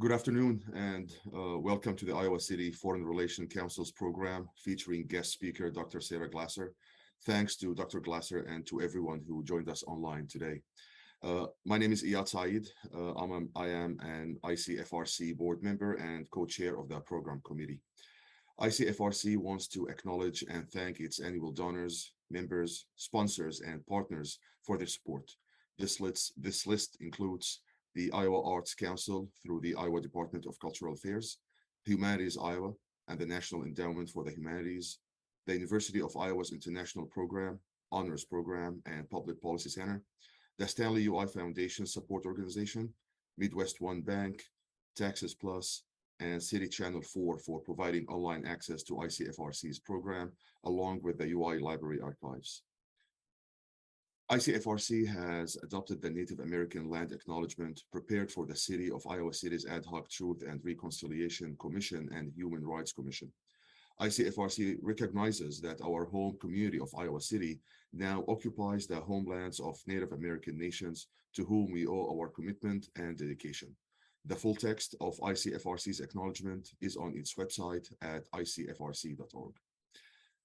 Good afternoon and welcome to the Iowa City Foreign Relations Council's program featuring guest speaker Dr. Sarah Glasser. Thanks to Dr. Glasser and to everyone who joined us online today. My name is Iyad Saeed. I am an ICFRC board member and co-chair of the program committee. ICFRC wants to acknowledge and thank its annual donors, members, sponsors, and partners for their support. This list includes the Iowa Arts Council through the Iowa Department of Cultural Affairs, Humanities Iowa, and the National Endowment for the Humanities, the University of Iowa's International Program, Honors Program, and Public Policy Center, the Stanley UI Foundation Support Organization, Midwest One Bank, Taxes Plus, and City Channel 4 for providing online access to ICFRC's program, along with the UI Library Archives. ICFRC has adopted the Native American Land Acknowledgement prepared for the City of Iowa City's Ad Hoc Truth and Reconciliation Commission and Human Rights Commission. ICFRC recognizes that our home community of Iowa City now occupies the homelands of Native American nations to whom we owe our commitment and dedication. The full text of ICFRC's acknowledgement is on its website at icfrc.org.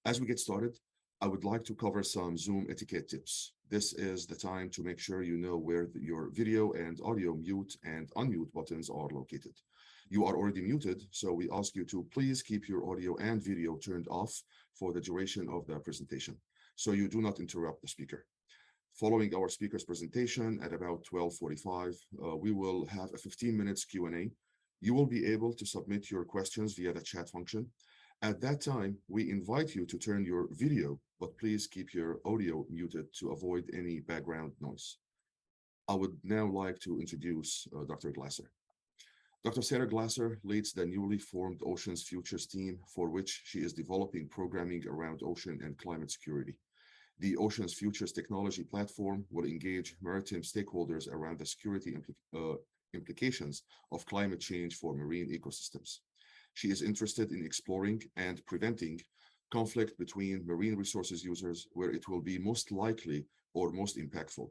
As we get started, I would like to cover some Zoom etiquette tips. This is the time to make sure you know where your video and audio mute and unmute buttons are located. You are already muted, so we ask you to please keep your audio and video turned off for the duration of the presentation, so you do not interrupt the speaker. Following our speaker's presentation at about 12:45, we will have a 15 minutes Q&A. You will be able to submit your questions via the chat function. At that time, we invite you to turn your video, but please keep your audio muted to avoid any background noise. I would now like to introduce Dr. Glasser. Dr. Sarah Glasser leads the newly formed Oceans Futures team, for which she is developing programming around ocean and climate security. The Oceans Futures technology platform will engage maritime stakeholders around the security implications of climate change for marine ecosystems. She is interested in exploring and preventing conflict between marine resources users where it will be most likely or most impactful.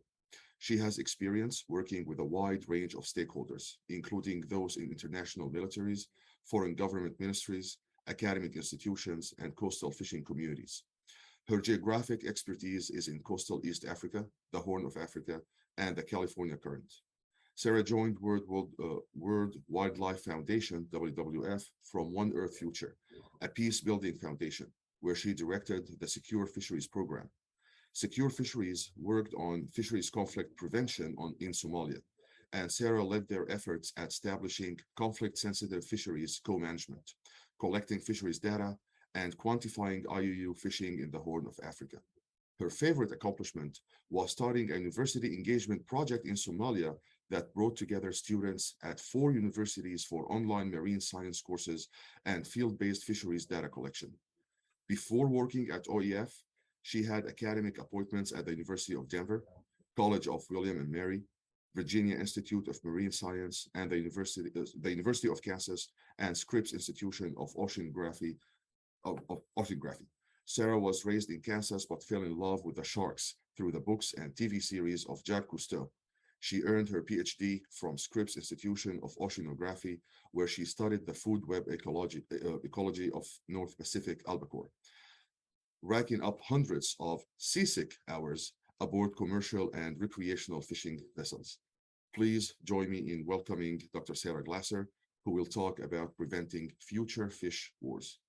She has experience working with a wide range of stakeholders, including those in international militaries, foreign government ministries, academic institutions, and coastal fishing communities. Her geographic expertise is in coastal East Africa, the Horn of Africa, and the California Current. Sarah joined World Wildlife Foundation, WWF, from One Earth Future, a peace-building foundation, where she directed the Secure Fisheries program. Secure Fisheries worked on fisheries conflict prevention in Somalia, and Sarah led their efforts at establishing conflict-sensitive fisheries co-management, collecting fisheries data, and quantifying IUU fishing in the Horn of Africa. Her favorite accomplishment was starting a university engagement project in Somalia that brought together students at 4 universities for online marine science courses and field-based fisheries data collection. Before working at OEF, she had academic appointments at the University of Denver, College of William and Mary, Virginia Institute of Marine Science, and the University of Kansas and Scripps Institution of Oceanography. Sarah was raised in Kansas but fell in love with the sharks through the books and TV series of Jacques Cousteau. She earned her PhD from Scripps Institution of Oceanography, where she studied the food web ecology of North Pacific albacore, racking up hundreds of seasick hours aboard commercial and recreational fishing vessels. Please join me in welcoming Dr. Sarah Glasser, who will talk about preventing future fish wars.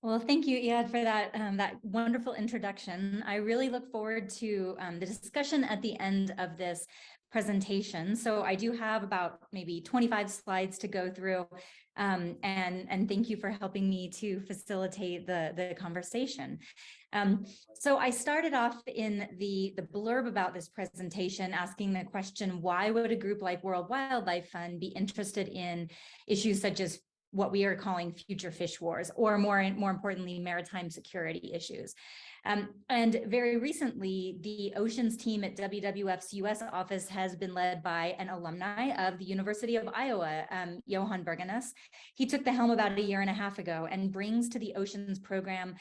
Well, thank you, Iyad, for that wonderful introduction. I really look forward to the discussion at the end of this presentation. So I do have about maybe 25 slides to go through, and thank you for helping me to facilitate the conversation. So I started off in the blurb about this presentation asking the question, why would a group like World Wildlife Fund be interested in issues such as what we are calling future fish wars, or more importantly, maritime security issues. And very recently, the Oceans team at WWF's US office has been led by an alumni of the University of Iowa, Johan Bergenes. He took the helm about a year and a half ago and brings to the Oceans program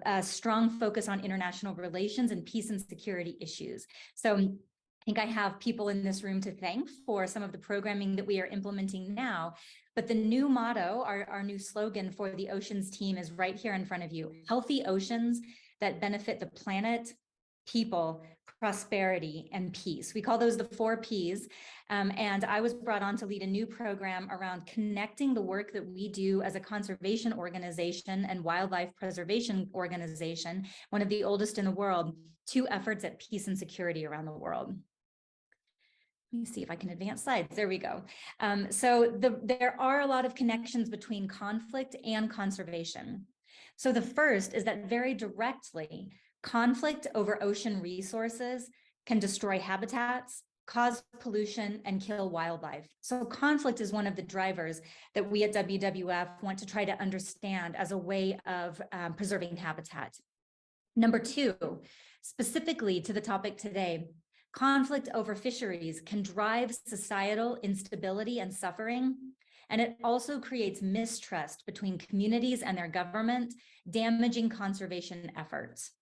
a strong focus on international relations and peace and security issues. So think I have people in this room to thank for some of the programming that we are implementing now. But the new motto, our new slogan for the oceans team is right here in front of you: healthy oceans that benefit the planet, people, prosperity, and peace. We call those the 4 Ps. And I was brought on to lead a new program around connecting the work that we do as a conservation organization and wildlife preservation organization, one of the oldest in the world, to efforts at peace and security around the world. Let me see if I can advance slides. There we go. There are a lot of connections between conflict and conservation. So the first is that very directly, conflict over ocean resources can destroy habitats, cause pollution, and kill wildlife. So conflict is one of the drivers that we at WWF want to try to understand as a way of preserving habitat. Number 2, specifically to the topic today, conflict over fisheries can drive societal instability and suffering, and it also creates mistrust between communities and their government, damaging conservation efforts.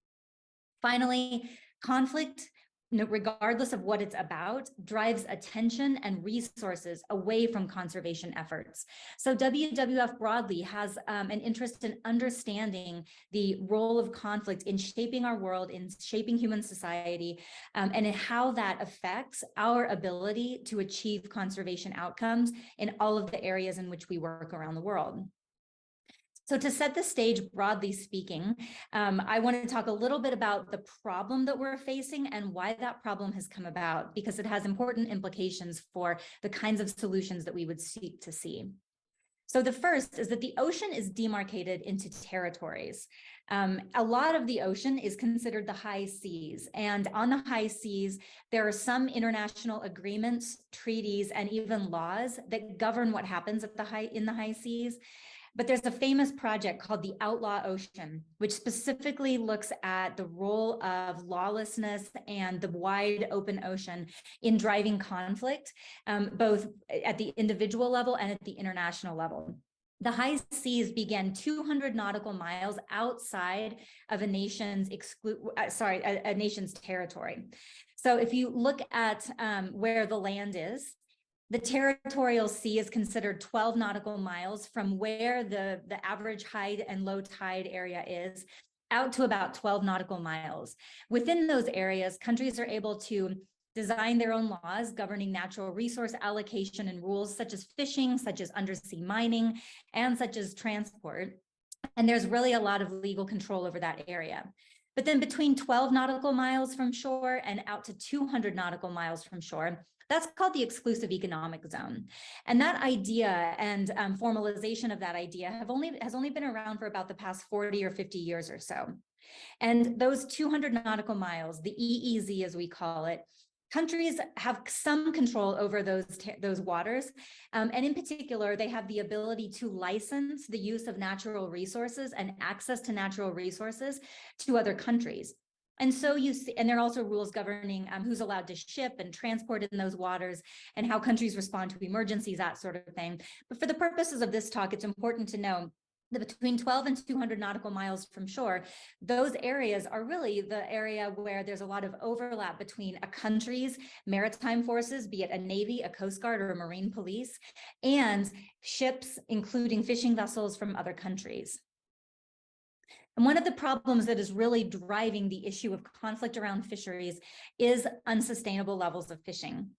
Finally, conflict, regardless of what it's about, drives attention and resources away from conservation efforts. So WWF broadly has an interest in understanding the role of conflict in shaping our world, in shaping human society, and in how that affects our ability to achieve conservation outcomes in all of the areas in which we work around the world. So to set the stage, broadly speaking, I want to talk a little bit about the problem that we're facing and why that problem has come about, because it has important implications for the kinds of solutions that we would seek to see. So the first is that the ocean is demarcated into territories. A lot of the ocean is considered the high seas, and on the high seas, there are some international agreements, treaties, and even laws that govern what happens at in the high seas. But there's a famous project called the Outlaw Ocean, which specifically looks at the role of lawlessness and the wide open ocean in driving conflict, both at the individual level and at the international level. The high seas began 200 nautical miles outside of a nation's territory. So if you look at where the land is, the territorial sea is considered 12 nautical miles from where the average high and low tide area is, out to about 12 nautical miles. Within those areas, countries are able to design their own laws governing natural resource allocation and rules such as fishing, such as undersea mining, and such as transport. And there's really a lot of legal control over that area. But then between 12 nautical miles from shore and out to 200 nautical miles from shore, that's called the exclusive economic zone. And that idea and formalization of that idea has only been around for about the past 40 or 50 years or so. And those 200 nautical miles, the EEZ as we call it, countries have some control over those waters. And in particular, they have the ability to license the use of natural resources and access to natural resources to other countries. And so you see, and there are also rules governing who's allowed to ship and transport in those waters and how countries respond to emergencies, that sort of thing. But for the purposes of this talk, it's important to know that between 12 and 200 nautical miles from shore, those areas are really the area where there's a lot of overlap between a country's maritime forces, be it a Navy, a Coast Guard, or a Marine Police, and ships, including fishing vessels from other countries. And one of the problems that is really driving the issue of conflict around fisheries is unsustainable levels of fishing.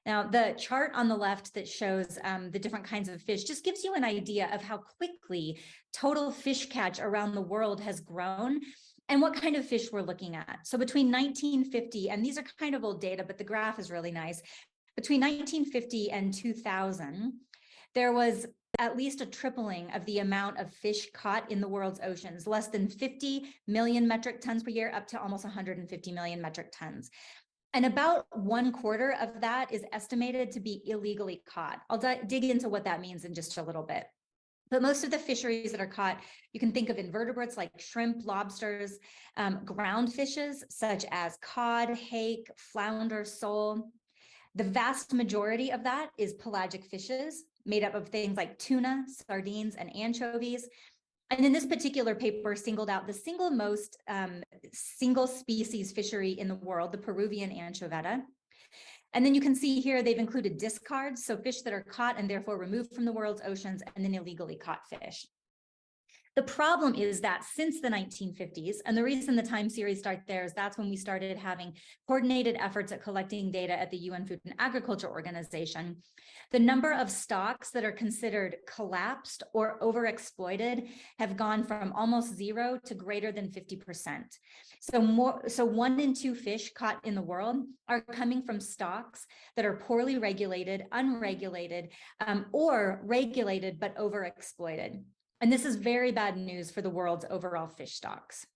Now, the chart on the left that shows the different kinds of fish just gives you an idea of how quickly total fish catch around the world has grown and what kind of fish we're looking at. So between 1950, and these are kind of old data, but the graph is really nice. Between 1950 and 2000, there was at least a tripling of the amount of fish caught in the world's oceans, less than 50 million metric tons per year, up to almost 150 million metric tons. And about 1/4 of that is estimated to be illegally caught. I'll dig into what that means in just a little bit. But most of the fisheries that are caught, you can think of invertebrates like shrimp, lobsters, ground fishes such as cod, hake, flounder, sole. The vast majority of that is pelagic fishes made up of things like tuna, sardines, and anchovies. And in this particular paper singled out the single most single species fishery in the world, the Peruvian anchoveta. And then you can see here, they've included discards, so fish that are caught and therefore removed from the world's oceans, and then illegally caught fish. The problem is that since the 1950s, and the reason the time series starts there is that's when we started having coordinated efforts at collecting data at the UN Food and Agriculture Organization, the number of stocks that are considered collapsed or overexploited have gone from almost 0 to greater than 50%. So 1 in 2 fish caught in the world are coming from stocks that are poorly regulated, unregulated, or regulated but overexploited. And this is very bad news for the world's overall fish stocks.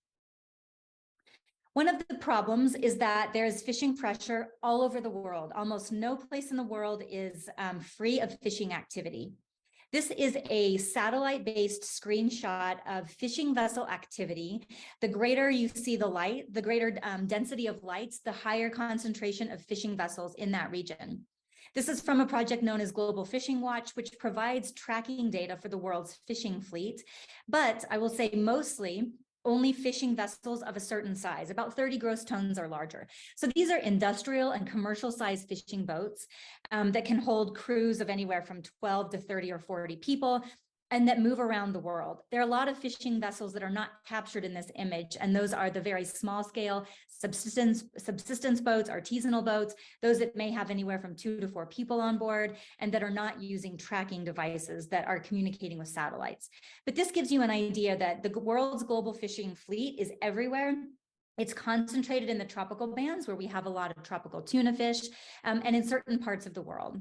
One of the problems is that there is fishing pressure all over the world. Almost no place in the world is free of fishing activity. This is a satellite-based screenshot of fishing vessel activity. The greater you see the light, the greater density of lights, the higher concentration of fishing vessels in that region. This is from a project known as Global Fishing Watch, which provides tracking data for the world's fishing fleet. But I will say mostly only fishing vessels of a certain size, about 30 gross tons or larger. So these are industrial and commercial size fishing boats that can hold crews of anywhere from 12 to 30 or 40 people, and that move around the world. There are a lot of fishing vessels that are not captured in this image, and those are the very small scale subsistence boats, artisanal boats, those that may have anywhere from 2 to 4 people on board, and that are not using tracking devices that are communicating with satellites. But this gives you an idea that the world's global fishing fleet is everywhere. It's concentrated in the tropical bands where we have a lot of tropical tuna fish, and in certain parts of the world.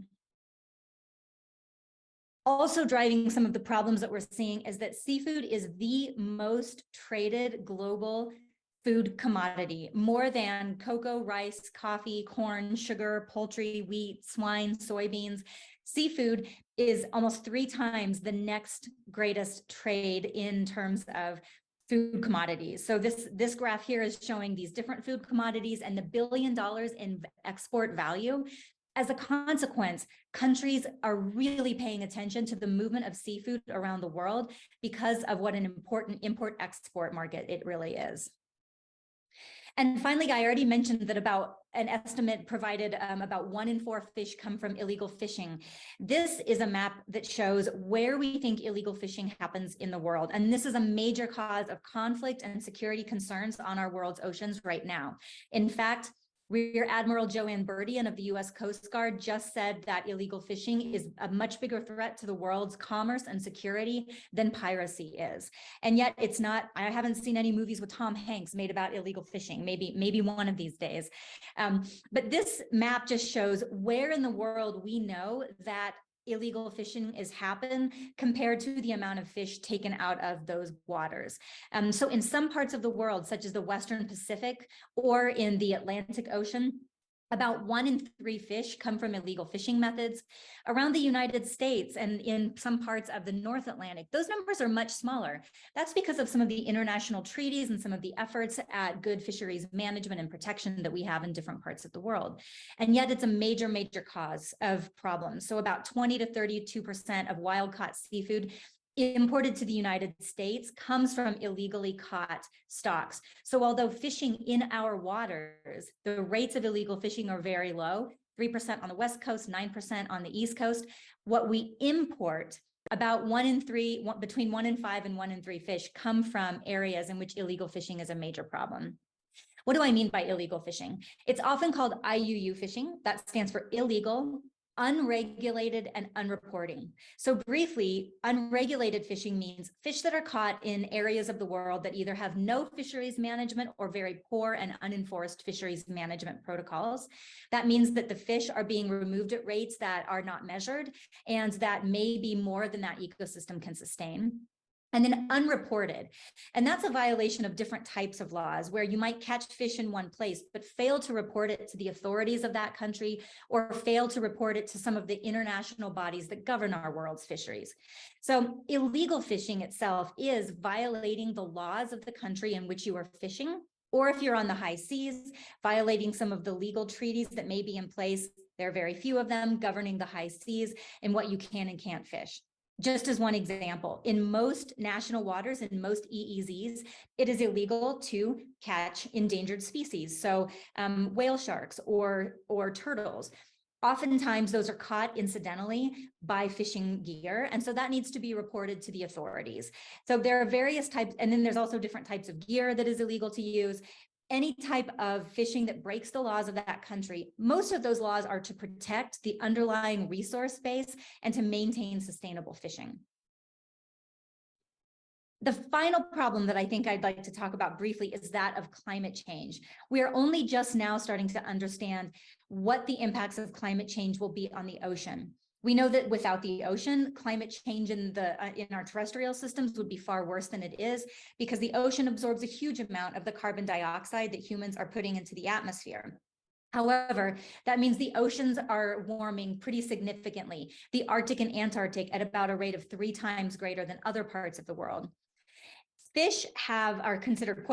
Also driving some of the problems that we're seeing is that seafood is the most traded global food commodity, more than cocoa, rice, coffee, corn, sugar, poultry, wheat, swine, soybeans. Seafood is almost 3 times the next greatest trade in terms of food commodities. So this graph here is showing these different food commodities and the $1 billion in export value. As a consequence, countries are really paying attention to the movement of seafood around the world because of what an important import-export market it really is. And finally, I already mentioned that about an estimate provided about 1 in 4 fish come from illegal fishing. This is a map that shows where we think illegal fishing happens in the world. And this is a major cause of conflict and security concerns on our world's oceans right now. In fact, Rear Admiral Joanne Burdian of the U.S. Coast Guard just said that illegal fishing is a much bigger threat to the world's commerce and security than piracy is. And yet it's not, I haven't seen any movies with Tom Hanks made about illegal fishing, maybe one of these days. But this map just shows where in the world we know that illegal fishing is happen compared to the amount of fish taken out of those waters. So in some parts of the world, such as the Western Pacific or in the Atlantic Ocean, about 1 in 3 fish come from illegal fishing methods. Around the United States and in some parts of the North Atlantic, those numbers are much smaller. That's because of some of the international treaties and some of the efforts at good fisheries management and protection that we have in different parts of the world. And yet it's a major, major cause of problems. So about 20 to 32% of wild caught seafood imported to the United States comes from illegally caught stocks. So although fishing in our waters, the rates of illegal fishing are very low, 3% on the West Coast, 9% on the East Coast, what we import, about 1 in 3, between 1 in 5 and 1 in 3 fish come from areas in which illegal fishing is a major problem. What do I mean by illegal fishing? It's often called IUU fishing. That stands for illegal, unregulated, and unreporting. So briefly, unregulated fishing means fish that are caught in areas of the world that either have no fisheries management or very poor and unenforced fisheries management protocols. That means that the fish are being removed at rates that are not measured and that may be more than that ecosystem can sustain. And then unreported. And that's a violation of different types of laws where you might catch fish in one place, but fail to report it to the authorities of that country or fail to report it to some of the international bodies that govern our world's fisheries. So illegal fishing itself is violating the laws of the country in which you are fishing, or if you're on the high seas, violating some of the legal treaties that may be in place. There are very few of them governing the high seas and what you can and can't fish. Just as one example, in most national waters, in most EEZs, it is illegal to catch endangered species. So whale sharks or turtles. Oftentimes, those are caught incidentally by fishing gear. And so that needs to be reported to the authorities. So there are various types, and then there's also different types of gear that is illegal to use. Any type of fishing that breaks the laws of that country, most of those laws are to protect the underlying resource base and to maintain sustainable fishing. The final problem that I think I'd like to talk about briefly is that of climate change. We are only just now starting to understand what the impacts of climate change will be on the ocean. We know that without the ocean, climate change in our terrestrial systems would be far worse than it is, because the ocean absorbs a huge amount of the carbon dioxide that humans are putting into the atmosphere. However, that means the oceans are warming pretty significantly, the Arctic and Antarctic at about a rate of 3 times greater than other parts of the world. Fish are considered,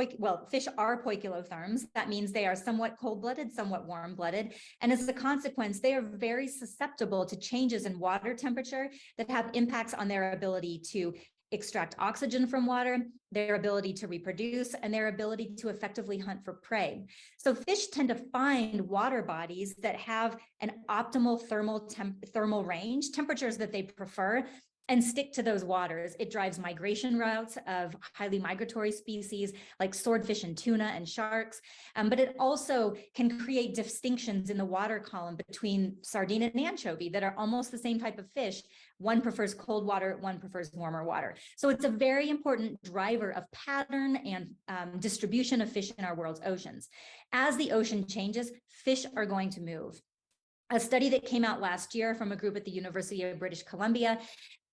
fish are poikilotherms. That means they are somewhat cold-blooded, somewhat warm-blooded. And as a consequence, they are very susceptible to changes in water temperature that have impacts on their ability to extract oxygen from water, their ability to reproduce, and their ability to effectively hunt for prey. So fish tend to find water bodies that have an optimal thermal range, temperatures that they prefer, and stick to those waters. It drives migration routes of highly migratory species like swordfish and tuna and sharks, but it also can create distinctions in the water column between sardine and anchovy that are almost the same type of fish. One prefers cold water, one prefers warmer water. So it's a very important driver of pattern and distribution of fish in our world's oceans. As the ocean changes, fish are going to move. A study that came out last year from a group at the University of British Columbia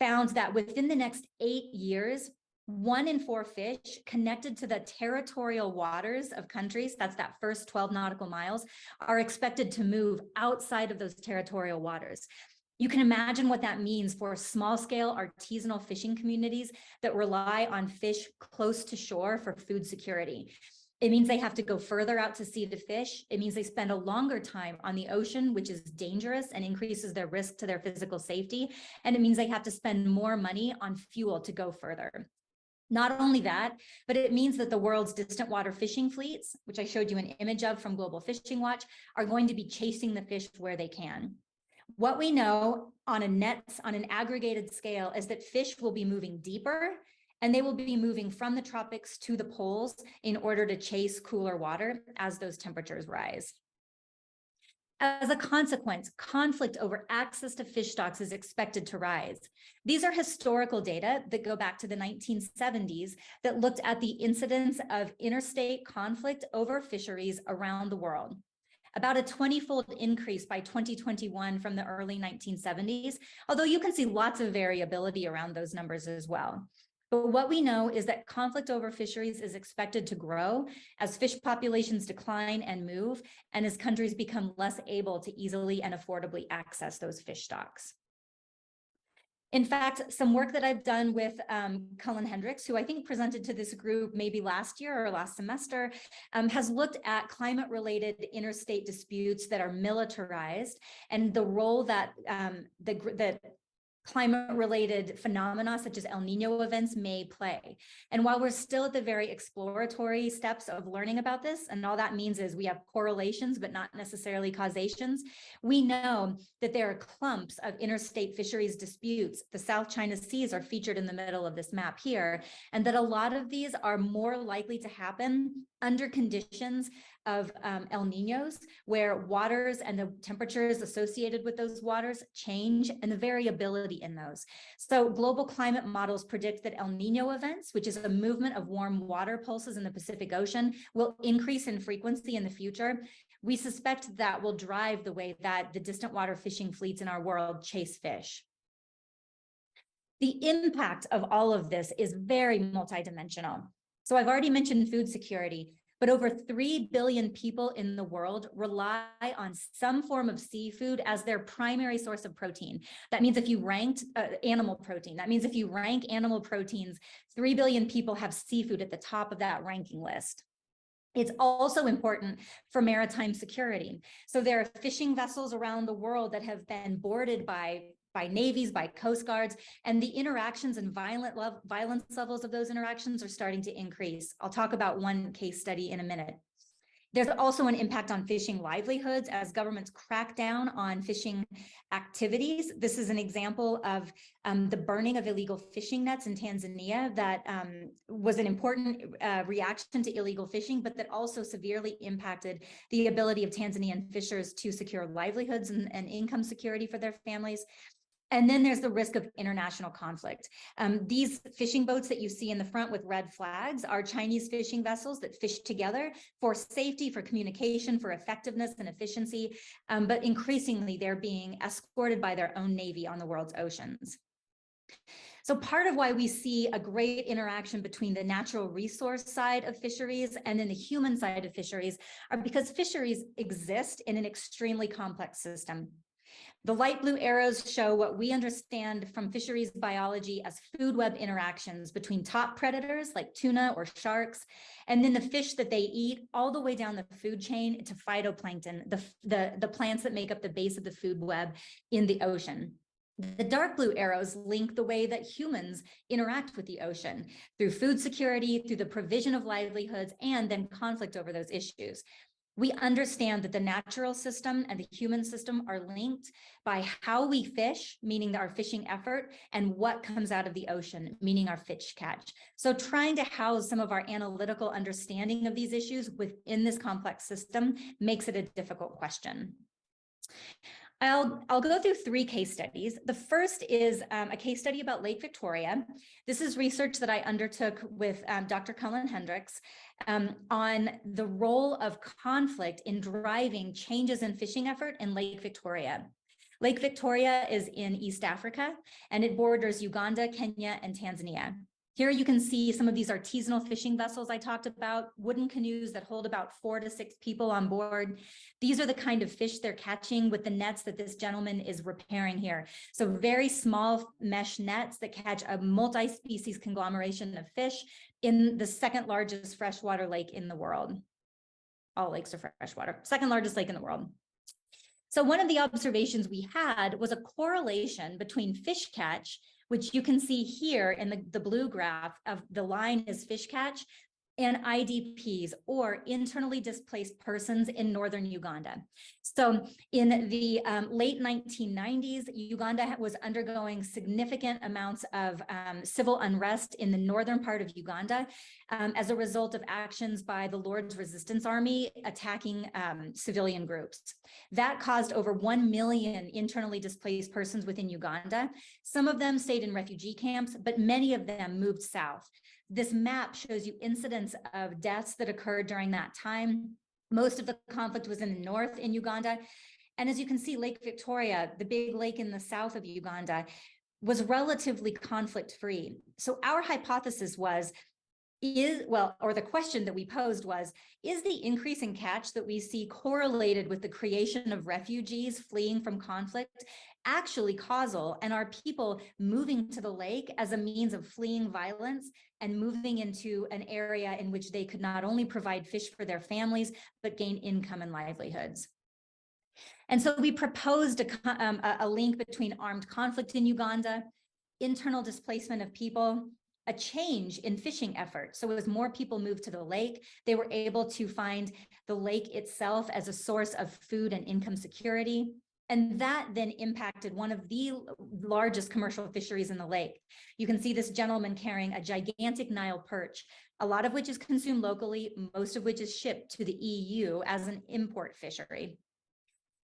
found that within the next 8 years, 1 in 4 fish connected to the territorial waters of countries, that's that first 12 nautical miles, are expected to move outside of those territorial waters. You can imagine what that means for small-scale artisanal fishing communities that rely on fish close to shore for food security. It means they have to go further out to sea to fish. It means they spend a longer time on the ocean, which is dangerous and increases their risk to their physical safety. And it means they have to spend more money on fuel to go further. Not only that, but it means that the world's distant water fishing fleets, which I showed you an image of from Global Fishing Watch, are going to be chasing the fish where they can. What we know on an aggregated scale is that fish will be moving deeper, and they will be moving from the tropics to the poles in order to chase cooler water as those temperatures rise. As a consequence, conflict over access to fish stocks is expected to rise. These are historical data that go back to the 1970s that looked at the incidence of interstate conflict over fisheries around the world. About a 20-fold increase by 2021 from the early 1970s, although you can see lots of variability around those numbers as well. But what we know is that conflict over fisheries is expected to grow as fish populations decline and move, and as countries become less able to easily and affordably access those fish stocks. In fact, some work that I've done with Cullen Hendricks, who I think presented to this group maybe last year or last semester, has looked at climate-related interstate disputes that are militarized and the role that that climate-related phenomena such as El Nino events may play. And while we're still at the very exploratory steps of learning about this, and all that means is we have correlations, but not necessarily causations, we know that there are clumps of interstate fisheries disputes. The South China Seas are featured in the middle of this map here, and that a lot of these are more likely to happen under conditions of El Ninos, where waters and the temperatures associated with those waters change and the variability in those. So global climate models predict that El Nino events, which is a movement of warm water pulses in the Pacific Ocean, will increase in frequency in the future. We suspect that will drive the way that the distant water fishing fleets in our world chase fish. The impact of all of this is very multidimensional. So I've already mentioned food security, but over 3 billion people in the world rely on some form of seafood as their primary source of protein. That means if you ranked animal protein, that means if you rank animal proteins, 3 billion people have seafood at the top of that ranking list. It's also important for maritime security. So there are fishing vessels around the world that have been boarded by navies, by coast guards, and the interactions and violence levels of those interactions are starting to increase. I'll talk about one case study in a minute. There's also an impact on fishing livelihoods as governments crack down on fishing activities. This is an example of the burning of illegal fishing nets in Tanzania that was an important reaction to illegal fishing, but that also severely impacted the ability of Tanzanian fishers to secure livelihoods and income security for their families. And then there's the risk of international conflict. These fishing boats that you see in the front with red flags are Chinese fishing vessels that fish together for safety, for communication, for effectiveness and efficiency. But increasingly, they're being escorted by their own navy on the world's oceans. So part of why we see a great interaction between the natural resource side of fisheries and then the human side of fisheries are because fisheries exist in an extremely complex system. The light blue arrows show what we understand from fisheries biology as food web interactions between top predators like tuna or sharks, and then the fish that they eat all the way down the food chain to phytoplankton, the plants that make up the base of the food web in the ocean. The dark blue arrows link the way that humans interact with the ocean through food security, through the provision of livelihoods, and then conflict over those issues. We understand that the natural system and the human system are linked by how we fish, meaning our fishing effort, and what comes out of the ocean, meaning our fish catch. So trying to house some of our analytical understanding of these issues within this complex system makes it a difficult question. I'll go through 3 case studies. The first is a case study about Lake Victoria. This is research that I undertook with Dr. Cullen Hendricks on the role of conflict in driving changes in fishing effort in Lake Victoria. Lake Victoria is in East Africa, and it borders Uganda, Kenya, and Tanzania. Here you can see some of these artisanal fishing vessels I talked about, wooden canoes that hold about 4 to 6 people on board. These are the kind of fish they're catching with the nets that this gentleman is repairing here. So very small mesh nets that catch a multi-species conglomeration of fish in the 2nd largest freshwater lake in the world. All lakes are freshwater, 2nd largest lake in the world. So one of the observations we had was a correlation between fish catch, which you can see here in the blue graph of the line is fish catch, and IDPs, or internally displaced persons in northern Uganda. So in the late 1990s, Uganda was undergoing significant amounts of civil unrest in the northern part of Uganda as a result of actions by the Lord's Resistance Army attacking civilian groups. That caused over 1 million internally displaced persons within Uganda. Some of them stayed in refugee camps, but many of them moved south. This map shows you incidents of deaths that occurred during that time. Most of the conflict was in the north in Uganda. And as you can see, Lake Victoria, the big lake in the south of Uganda, was relatively conflict-free. So our hypothesis was, the question that we posed was, is the increase in catch that we see correlated with the creation of refugees fleeing from conflict actually causal, and are people moving to the lake as a means of fleeing violence and moving into an area in which they could not only provide fish for their families, but gain income and livelihoods? And so we proposed a link between armed conflict in Uganda, internal displacement of people, a change in fishing effort. So as more people moved to the lake, they were able to find the lake itself as a source of food and income security. And that then impacted one of the largest commercial fisheries in the lake. You can see this gentleman carrying a gigantic Nile perch, a lot of which is consumed locally, most of which is shipped to the EU as an import fishery.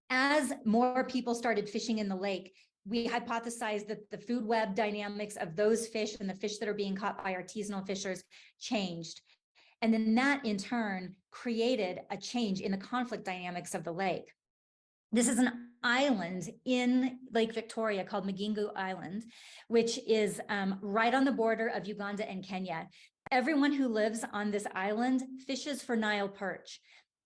As more people started fishing in the lake, we hypothesized that the food web dynamics of those fish and the fish that are being caught by artisanal fishers changed. And then that in turn created a change in the conflict dynamics of the lake. This is an island in Lake Victoria called Migingo Island, which is right on the border of Uganda and Kenya. Everyone who lives on this island fishes for Nile perch.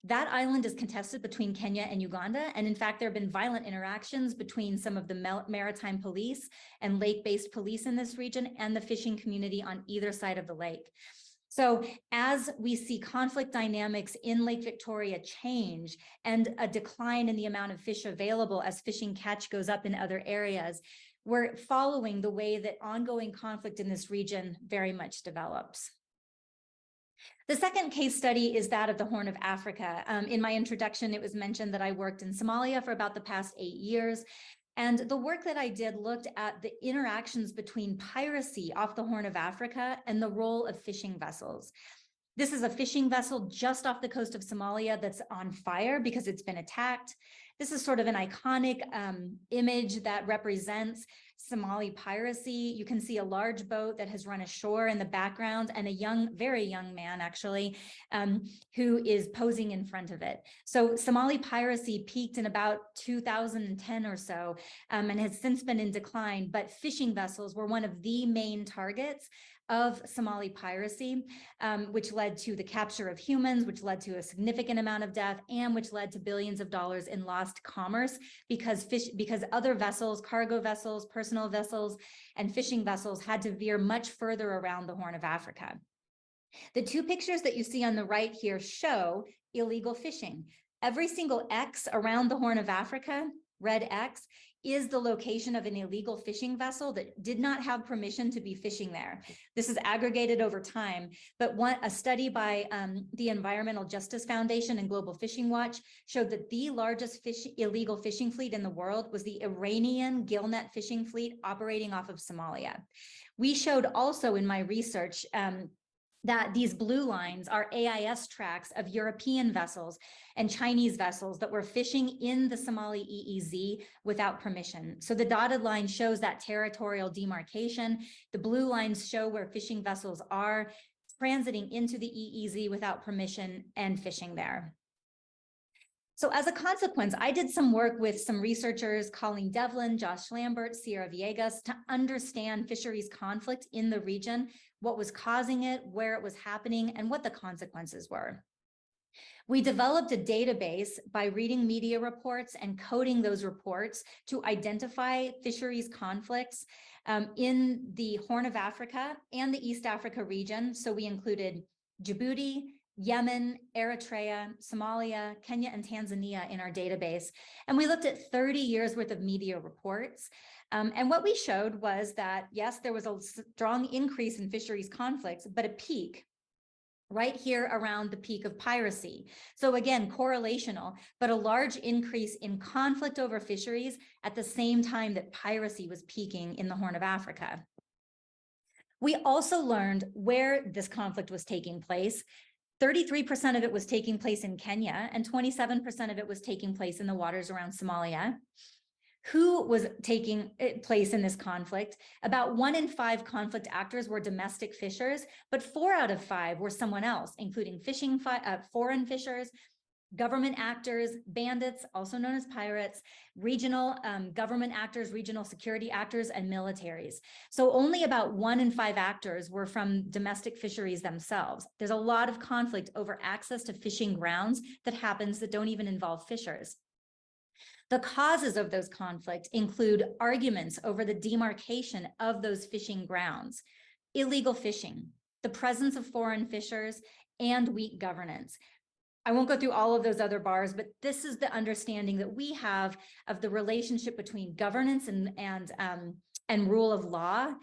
That island is contested between Kenya and Uganda. And in fact, there have been violent interactions between some of the maritime police and lake-based police in this region and the fishing community on either side of the lake. So as we see conflict dynamics in Lake Victoria change and a decline in the amount of fish available as fishing catch goes up in other areas, we're following the way that ongoing conflict in this region very much develops. The second case study is that of the Horn of Africa. In my introduction, it was mentioned that I worked in Somalia for about the past 8 years. And the work that I did looked at the interactions between piracy off the Horn of Africa and the role of fishing vessels. This is a fishing vessel just off the coast of Somalia that's on fire because it's been attacked. This is sort of an iconic image that represents Somali piracy. You can see a large boat that has run ashore in the background and a young, very young man actually, who is posing in front of it. So Somali piracy peaked in about 2010 or so and has since been in decline, but fishing vessels were one of the main targets of Somali piracy, which led to the capture of humans, which led to a significant amount of death, and which led to billions of dollars in lost commerce because other vessels, cargo vessels, personal vessels, and fishing vessels had to veer much further around the Horn of Africa. The two pictures that you see on the right here show illegal fishing. Every single X around the Horn of Africa, red X, is the location of an illegal fishing vessel that did not have permission to be fishing there. This is aggregated over time, but a study by the Environmental Justice Foundation and Global Fishing Watch showed that the largest illegal fishing fleet in the world was the Iranian gillnet fishing fleet operating off of Somalia. We showed also in my research that these blue lines are AIS tracks of European vessels and Chinese vessels that were fishing in the Somali EEZ without permission. So the dotted line shows that territorial demarcation. The blue lines show where fishing vessels are transiting into the EEZ without permission and fishing there. So as a consequence, I did some work with some researchers, Colleen Devlin, Josh Lambert, Sierra Villegas, to understand fisheries conflict in the region, what was causing it, where it was happening, and what the consequences were. We developed a database by reading media reports and coding those reports to identify fisheries conflicts in the Horn of Africa and the East Africa region. So we included Djibouti, Yemen, Eritrea, Somalia, Kenya, and Tanzania in our database. And we looked at 30 years worth of media reports. And what we showed was that, yes, there was a strong increase in fisheries conflicts, but a peak right here around the peak of piracy. So again, correlational, but a large increase in conflict over fisheries at the same time that piracy was peaking in the Horn of Africa. We also learned where this conflict was taking place. 33% of it was taking place in Kenya, and 27% of it was taking place in the waters around Somalia. Who was taking place in this conflict? About 1 in 5 conflict actors were domestic fishers, but 4 out of 5 were someone else, including foreign fishers, government actors, bandits, also known as pirates, regional government actors, regional security actors, and militaries. So only about 1 in 5 actors were from domestic fisheries themselves. There's a lot of conflict over access to fishing grounds that happens that don't even involve fishers. The causes of those conflicts include arguments over the demarcation of those fishing grounds, illegal fishing, the presence of foreign fishers, and weak governance. I won't go through all of those other bars, but this is the understanding that we have of the relationship between governance and rule of law,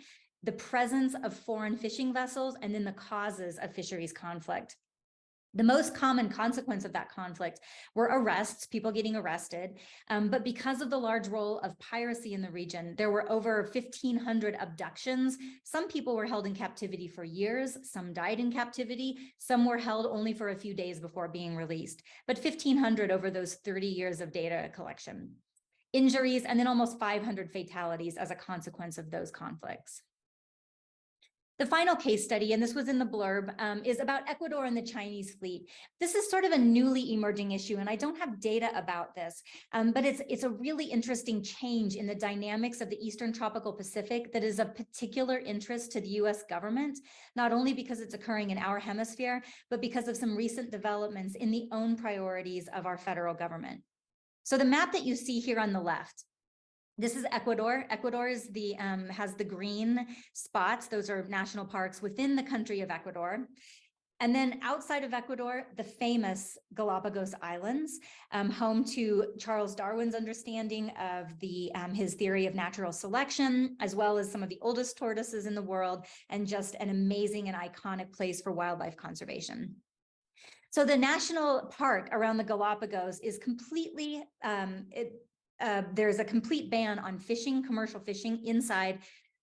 the presence of foreign fishing vessels, and then the causes of fisheries conflict. The most common consequence of that conflict were arrests, people getting arrested. But because of the large role of piracy in the region, there were over 1,500 abductions. Some people were held in captivity for years. Some died in captivity. Some were held only for a few days before being released. But 1,500 over those 30 years of data collection. Injuries, and then almost 500 fatalities as a consequence of those conflicts. The final case study, and this was in the blurb, is about Ecuador and the Chinese fleet. This is sort of a newly emerging issue, and I don't have data about this, but it's a really interesting change in the dynamics of the Eastern Tropical Pacific that is of particular interest to the US government, not only because it's occurring in our hemisphere, but because of some recent developments in the own priorities of our federal government. So the map that you see here on the left, this is Ecuador. Ecuador is has the green spots. Those are national parks within the country of Ecuador. And then outside of Ecuador, the famous Galapagos Islands, home to Charles Darwin's understanding of his theory of natural selection, as well as some of the oldest tortoises in the world, and just an amazing and iconic place for wildlife conservation. So the national park around the Galapagos is completely, there's a complete ban on fishing, commercial fishing inside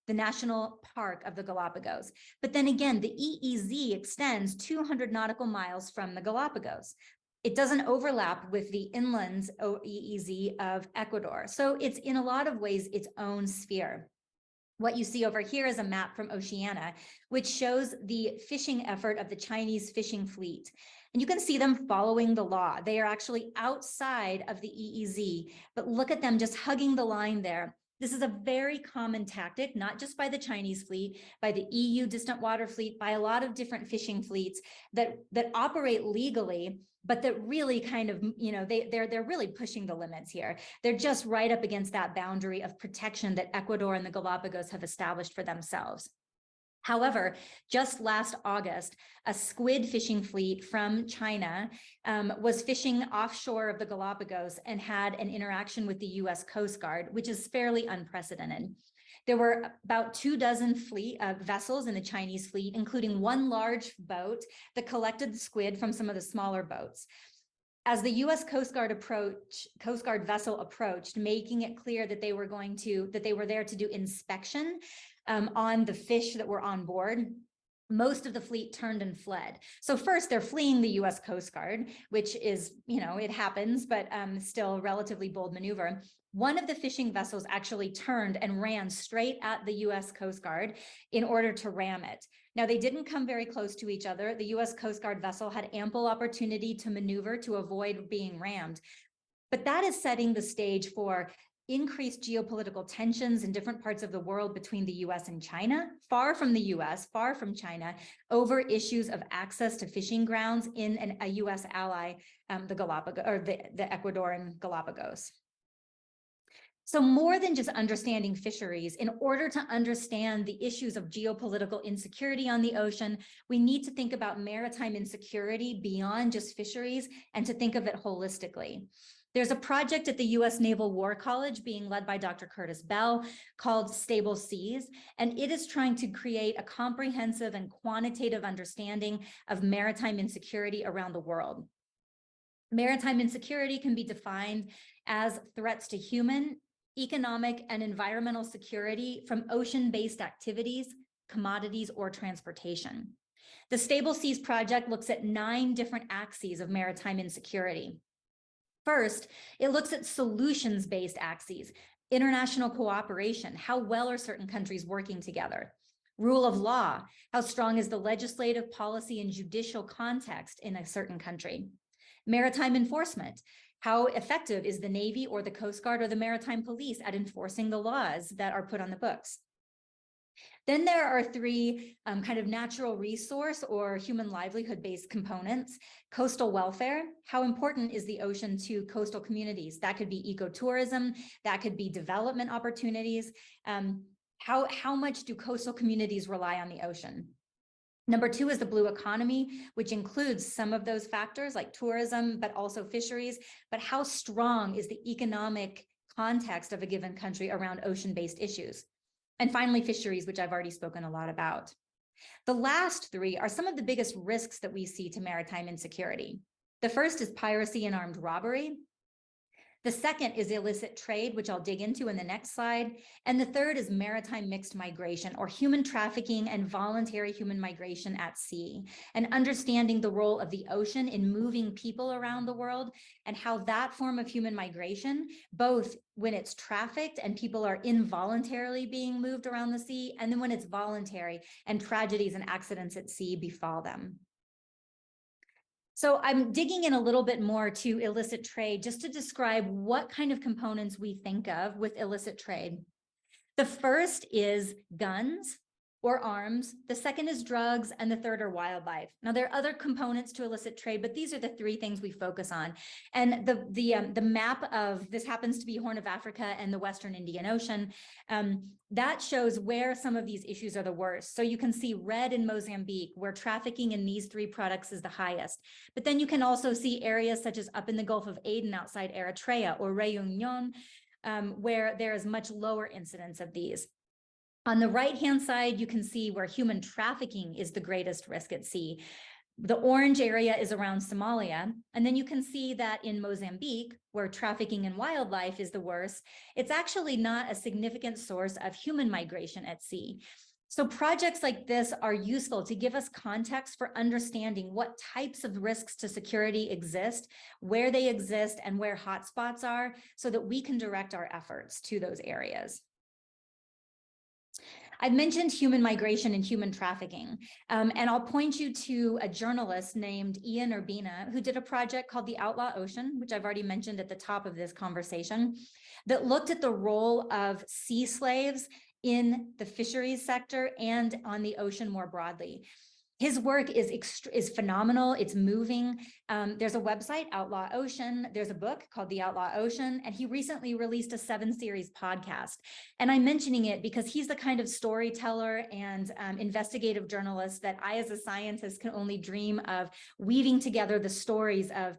the national park of the Galapagos. But then again, the EEZ extends 200 nautical miles from the Galapagos. It doesn't overlap with the inland EEZ of Ecuador. So it's in a lot of ways its own sphere. What you see over here is a map from Oceania, which shows the fishing effort of the Chinese fishing fleet. And you can see them following the law. They are actually outside of the EEZ, but look at them just hugging the line there. This is a very common tactic, not just by the Chinese fleet, by the EU distant water fleet, by a lot of different fishing fleets that operate legally, but that really kind of, you know, they're really pushing the limits here. They're just right up against that boundary of protection that Ecuador and the Galapagos have established for themselves. However, just last August, a squid fishing fleet from China was fishing offshore of the Galapagos and had an interaction with the US Coast Guard, which is fairly unprecedented. There were about 24 vessels in the Chinese fleet, including one large boat that collected the squid from some of the smaller boats. As the US Coast Guard vessel approached, making it clear that they were there to do inspection on the fish that were on board, most of the fleet turned and fled. So first they're fleeing the US Coast Guard, which is, you know, it happens, but still a relatively bold maneuver. One of the fishing vessels actually turned and ran straight at the US Coast Guard in order to ram it. Now, they didn't come very close to each other. The US Coast Guard vessel had ample opportunity to maneuver to avoid being rammed. But that is setting the stage for increased geopolitical tensions in different parts of the world between the US and China, far from the US, far from China, over issues of access to fishing grounds in a US ally, the Galapagos, or the Ecuadorian Galapagos. So more than just understanding fisheries, in order to understand the issues of geopolitical insecurity on the ocean, we need to think about maritime insecurity beyond just fisheries and to think of it holistically. There's a project at the US Naval War College being led by Dr. Curtis Bell called Stable Seas, and it is trying to create a comprehensive and quantitative understanding of maritime insecurity around the world. Maritime insecurity can be defined as threats to human, economic, and environmental security from ocean-based activities, commodities, or transportation. The Stable Seas project looks at 9 different axes of maritime insecurity. First, it looks at solutions-based axes, international cooperation, how well are certain countries working together? Rule of law, how strong is the legislative, policy, and judicial context in a certain country? Maritime enforcement, how effective is the Navy or the Coast Guard or the Maritime Police at enforcing the laws that are put on the books? Then there are 3 kind of natural resource or human livelihood-based components. Coastal welfare, how important is the ocean to coastal communities? That could be ecotourism, that could be development opportunities. How much do coastal communities rely on the ocean? Number 2 is the blue economy, which includes some of those factors like tourism, but also fisheries. But how strong is the economic context of a given country around ocean-based issues? And finally, fisheries, which I've already spoken a lot about. The last 3 are some of the biggest risks that we see to maritime insecurity. The first is piracy and armed robbery. The second is illicit trade, which I'll dig into in the next slide. And the third is maritime mixed migration, or human trafficking and voluntary human migration at sea, and understanding the role of the ocean in moving people around the world and how that form of human migration, both when it's trafficked and people are involuntarily being moved around the sea, and then when it's voluntary and tragedies and accidents at sea befall them. So I'm digging in a little bit more to illicit trade just to describe what kind of components we think of with illicit trade. The first is guns, or arms. The second is drugs, and the third are wildlife. Now, there are other components to illicit trade, but these are the three things we focus on. And the map of this happens to be Horn of Africa and the Western Indian Ocean. That shows where some of these issues are the worst. So you can see red in Mozambique, where trafficking in these three products is the highest. But then you can also see areas such as up in the Gulf of Aden outside Eritrea, or Réunion, where there is much lower incidence of these. On the right-hand side, you can see where human trafficking is the greatest risk at sea. The orange area is around Somalia. And then you can see that in Mozambique, where trafficking in wildlife is the worst, it's actually not a significant source of human migration at sea. So projects like this are useful to give us context for understanding what types of risks to security exist, where they exist, and where hotspots are, so that we can direct our efforts to those areas. I've mentioned human migration and human trafficking, and I'll point you to a journalist named Ian Urbina, who did a project called The Outlaw Ocean, which I've already mentioned at the top of this conversation, that looked at the role of sea slaves in the fisheries sector and on the ocean more broadly. His work is phenomenal. It's moving. There's a website, Outlaw Ocean. There's a book called The Outlaw Ocean, and he recently released a 7-series podcast. And I'm mentioning it because he's the kind of storyteller and investigative journalist that I, as a scientist, can only dream of, weaving together the stories of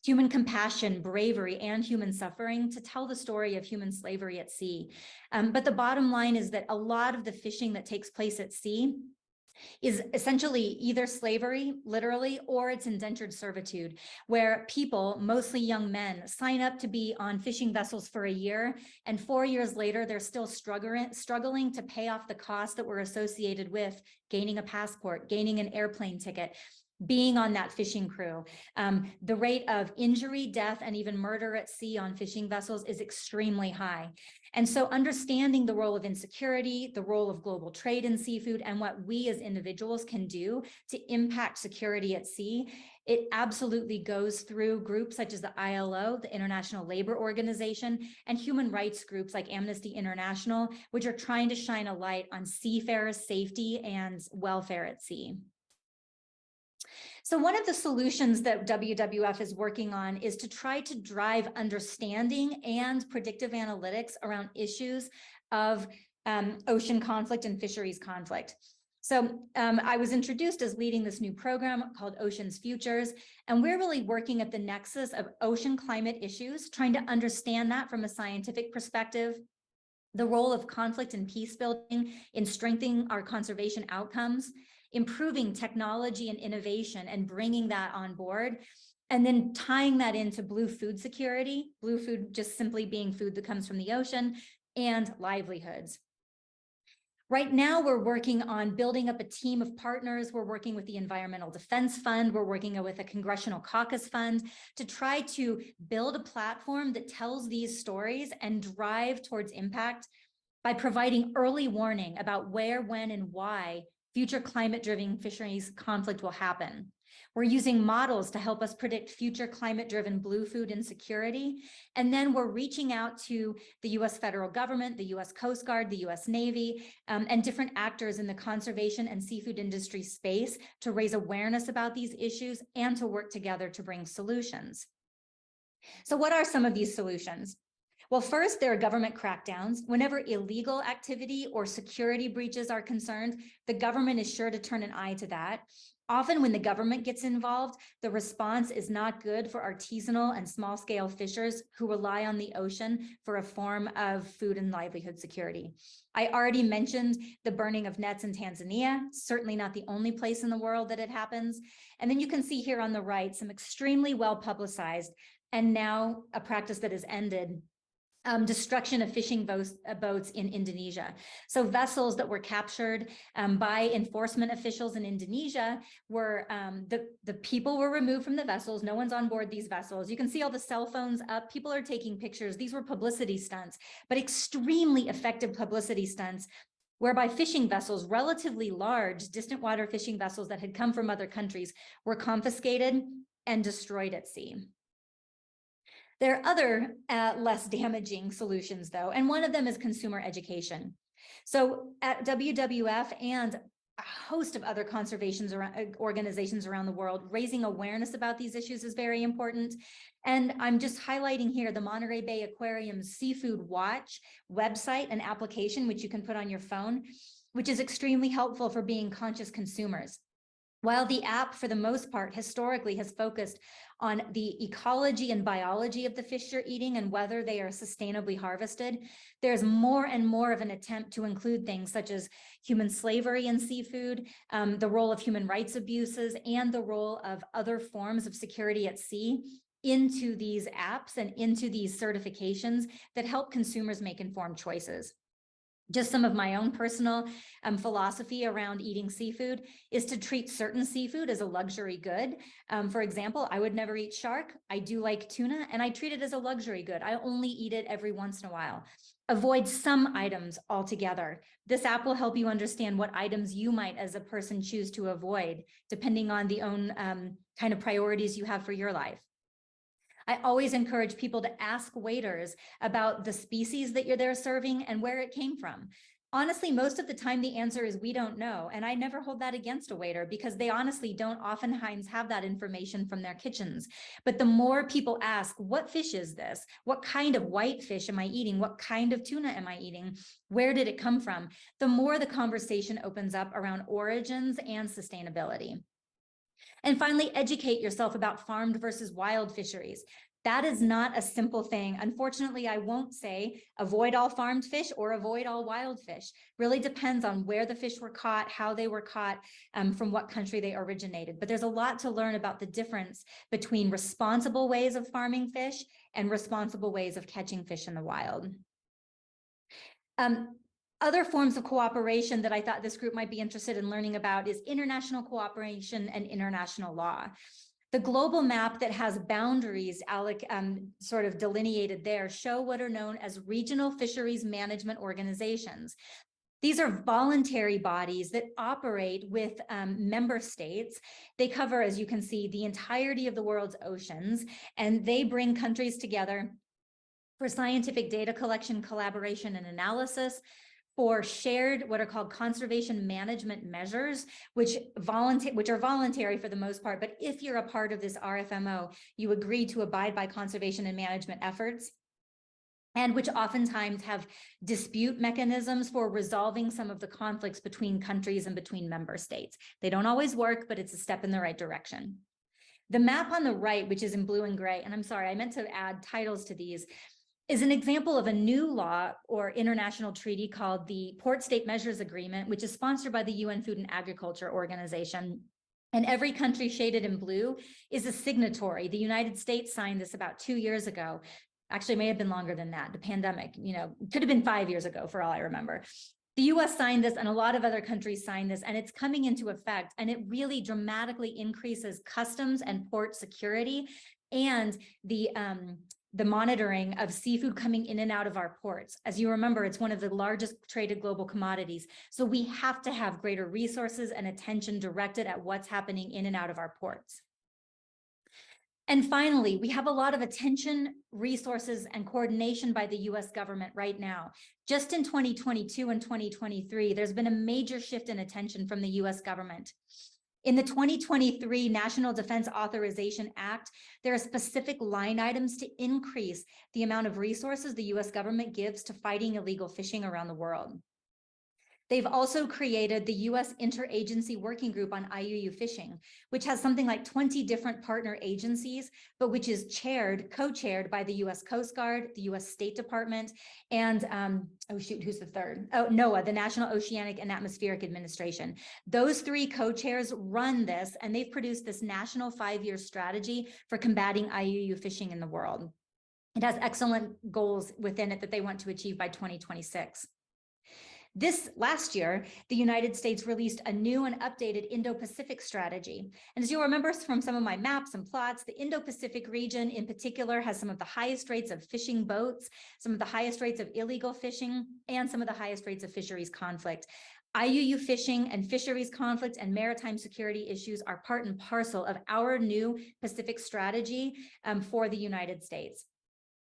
human compassion, bravery, and human suffering to tell the story of human slavery at sea. But the bottom line is that a lot of the fishing that takes place at sea is essentially either slavery, literally, or it's indentured servitude, where people, mostly young men, sign up to be on fishing vessels for a year, and 4 years later, they're still struggling to pay off the costs that were associated with gaining a passport, gaining an airplane ticket, being on that fishing crew. The rate of injury, death, and even murder at sea on fishing vessels is extremely high. And so understanding the role of insecurity, the role of global trade in seafood, and what we as individuals can do to impact security at sea, it absolutely goes through groups such as the ILO, the International Labor Organization, and human rights groups like Amnesty International, which are trying to shine a light on seafarers' safety and welfare at sea. So one of the solutions that WWF is working on is to try to drive understanding and predictive analytics around issues of ocean conflict and fisheries conflict. So I was introduced as leading this new program called Oceans Futures, and we're really working at the nexus of ocean climate issues, trying to understand that from a scientific perspective, the role of conflict and peace building in strengthening our conservation outcomes, improving technology and innovation and bringing that on board, and then tying that into blue food security, blue food just simply being food that comes from the ocean, and livelihoods. Right now, we're working on building up a team of partners. We're working with the Environmental Defense Fund. We're working with a Congressional Caucus Fund to try to build a platform that tells these stories and drive towards impact by providing early warning about where, when, and why future climate-driven fisheries conflict will happen. We're using models to help us predict future climate-driven blue food insecurity. And then we're reaching out to the US federal government, the US Coast Guard, the US Navy, and different actors in the conservation and seafood industry space to raise awareness about these issues and to work together to bring solutions. So what are some of these solutions? Well, first, there are government crackdowns. Whenever illegal activity or security breaches are concerned, the government is sure to turn an eye to that. Often when the government gets involved, the response is not good for artisanal and small-scale fishers who rely on the ocean for a form of food and livelihood security. I already mentioned the burning of nets in Tanzania, certainly not the only place in the world that it happens. And then you can see here on the right some extremely well-publicized and now a practice that has ended, destruction of fishing boats in Indonesia. So vessels that were captured by enforcement officials in Indonesia were, the people were removed from the vessels. No one's on board these vessels. You can see all the cell phones up. People are taking pictures. These were publicity stunts, but extremely effective publicity stunts whereby fishing vessels, relatively large, distant water fishing vessels that had come from other countries, were confiscated and destroyed at sea. There are other less damaging solutions, though, and one of them is consumer education. So at WWF and a host of other conservation organizations around the world, raising awareness about these issues is very important. And I'm just highlighting here the Monterey Bay Aquarium's Seafood Watch website and application, which you can put on your phone, which is extremely helpful for being conscious consumers. While the app, for the most part, historically has focused on the ecology and biology of the fish you're eating and whether they are sustainably harvested, there's more and more of an attempt to include things such as human slavery in seafood, the role of human rights abuses, and the role of other forms of security at sea into these apps and into these certifications that help consumers make informed choices. Just some of my own personal philosophy around eating seafood is to treat certain seafood as a luxury good. For example, I would never eat shark. I do like tuna, and I treat it as a luxury good. I only eat it every once in a while. Avoid some items altogether. This app will help you understand what items you might, as a person, choose to avoid, depending on the own kind of priorities you have for your life. I always encourage people to ask waiters about the species that they're serving and where it came from. Honestly, most of the time the answer is we don't know. And I never hold that against a waiter because they honestly don't oftentimes have that information from their kitchens. But the more people ask, what fish is this? What kind of white fish am I eating? What kind of tuna am I eating? Where did it come from? The more the conversation opens up around origins and sustainability. And finally, educate yourself about farmed versus wild fisheries. That is not a simple thing. Unfortunately, I won't say avoid all farmed fish or avoid all wild fish. Really depends on where the fish were caught, how they were caught, from what country they originated. But there's a lot to learn about the difference between responsible ways of farming fish and responsible ways of catching fish in the wild. Other forms of cooperation that I thought this group might be interested in learning about is international cooperation and international law. The global map that has boundaries, sort of delineated there, show what are known as regional fisheries management organizations. These are voluntary bodies that operate with member states. They cover, as you can see, the entirety of the world's oceans, and they bring countries together for scientific data collection, collaboration, and analysis, for shared, what are called conservation management measures, which are voluntary for the most part. But if you're a part of this RFMO, you agree to abide by conservation and management efforts, and which oftentimes have dispute mechanisms for resolving some of the conflicts between countries and between member states. They don't always work, but it's a step in the right direction. The map on the right, which is in blue and gray, and I'm sorry, I meant to add titles to these, is an example of a new law or international treaty called the Port State Measures Agreement, which is sponsored by the UN Food and Agriculture Organization. And every country shaded in blue is a signatory. The United States signed this about 2 years ago. Actually, it may have been longer than that. The pandemic, could have been 5 years ago for all I remember. The US signed this and a lot of other countries signed this, and it's coming into effect, and it really dramatically increases customs and port security and the monitoring of seafood coming in and out of our ports. As you remember, it's one of the largest traded global commodities. So we have to have greater resources and attention directed at what's happening in and out of our ports. And finally, we have a lot of attention, resources, and coordination by the US government right now. Just in 2022 and 2023, there's been a major shift in attention from the US government. In the 2023 National Defense Authorization Act, there are specific line items to increase the amount of resources the US government gives to fighting illegal fishing around the world. They've also created the US Interagency Working Group on IUU fishing, which has something like 20 different partner agencies, but which is co-chaired by the US Coast Guard, the US State Department, and who's the third? Oh, NOAA, the National Oceanic and Atmospheric Administration. Those three co-chairs run this, and they've produced this national 5-year strategy for combating IUU fishing in the world. It has excellent goals within it that they want to achieve by 2026. This last year, the United States released a new and updated Indo-Pacific strategy. And as you'll remember from some of my maps and plots, the Indo-Pacific region in particular has some of the highest rates of fishing boats, some of the highest rates of illegal fishing, and some of the highest rates of fisheries conflict. IUU fishing and fisheries conflict and maritime security issues are part and parcel of our new Pacific strategy for the United States.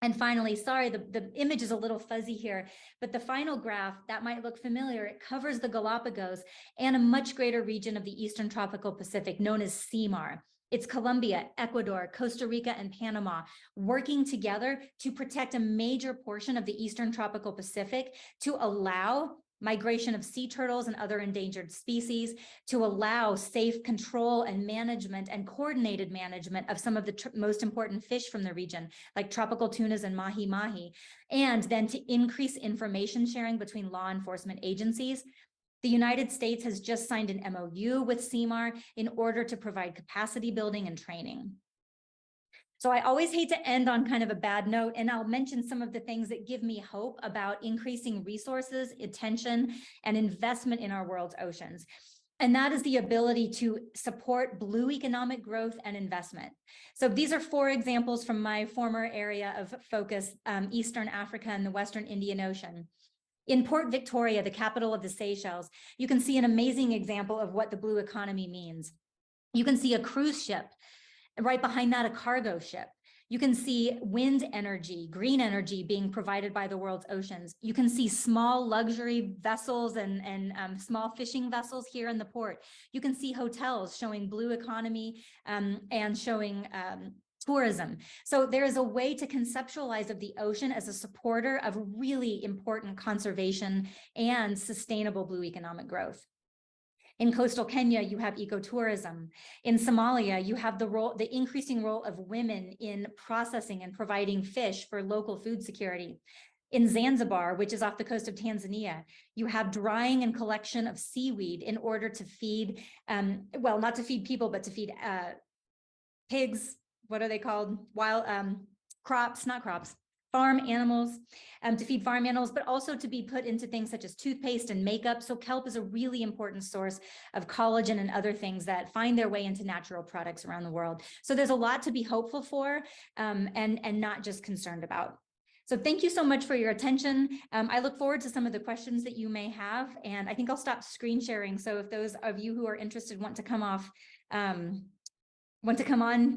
And finally, sorry, the image is a little fuzzy here, but the final graph that might look familiar. It covers the Galapagos and a much greater region of the Eastern Tropical Pacific known as CMAR. It's Colombia, Ecuador, Costa Rica, and Panama working together to protect a major portion of the Eastern Tropical Pacific to allow migration of sea turtles and other endangered species, to allow safe control and management and coordinated management of some of the most important fish from the region, like tropical tunas and mahi-mahi, and then to increase information sharing between law enforcement agencies. The United States has just signed an MOU with CMAR in order to provide capacity building and training. So I always hate to end on kind of a bad note, and I'll mention some of the things that give me hope about increasing resources, attention, and investment in our world's oceans. And that is the ability to support blue economic growth and investment. So these are 4 examples from my former area of focus, Eastern Africa and the Western Indian Ocean. In Port Victoria, the capital of the Seychelles, you can see an amazing example of what the blue economy means. You can see a cruise ship. Right behind that, a cargo ship. You can see wind energy, green energy being provided by the world's oceans. You can see small luxury vessels and small fishing vessels here in the port. You can see hotels showing blue economy and showing tourism. So there is a way to conceptualize of the ocean as a supporter of really important conservation and sustainable blue economic growth. In coastal Kenya, you have ecotourism. In Somalia, you have the increasing role of women in processing and providing fish for local food security. In Zanzibar, which is off the coast of Tanzania, you have drying and collection of seaweed in order to feed, well, not to feed people, but to feed pigs. What are they called? Wild farm animals, to feed farm animals, but also to be put into things such as toothpaste and makeup. So kelp is a really important source of collagen and other things that find their way into natural products around the world. So there's a lot to be hopeful for and not just concerned about. So thank you so much for your attention. I look forward to some of the questions that you may have, and I think I'll stop screen sharing. So if those of you who are interested want to come on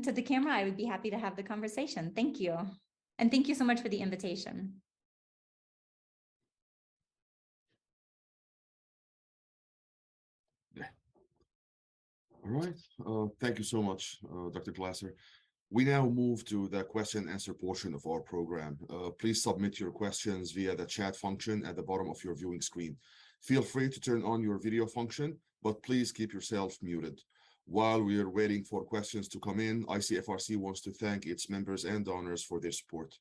to the camera, I would be happy to have the conversation. Thank you. And thank you so much for the invitation. Yeah. All right. Thank you so much, Dr. Glasser. We now move to the question and answer portion of our program. Please submit your questions via the chat function at the bottom of your viewing screen. Feel free to turn on your video function, but please keep yourself muted. While we are waiting for questions to come in, ICFRC wants to thank its members and donors for their support.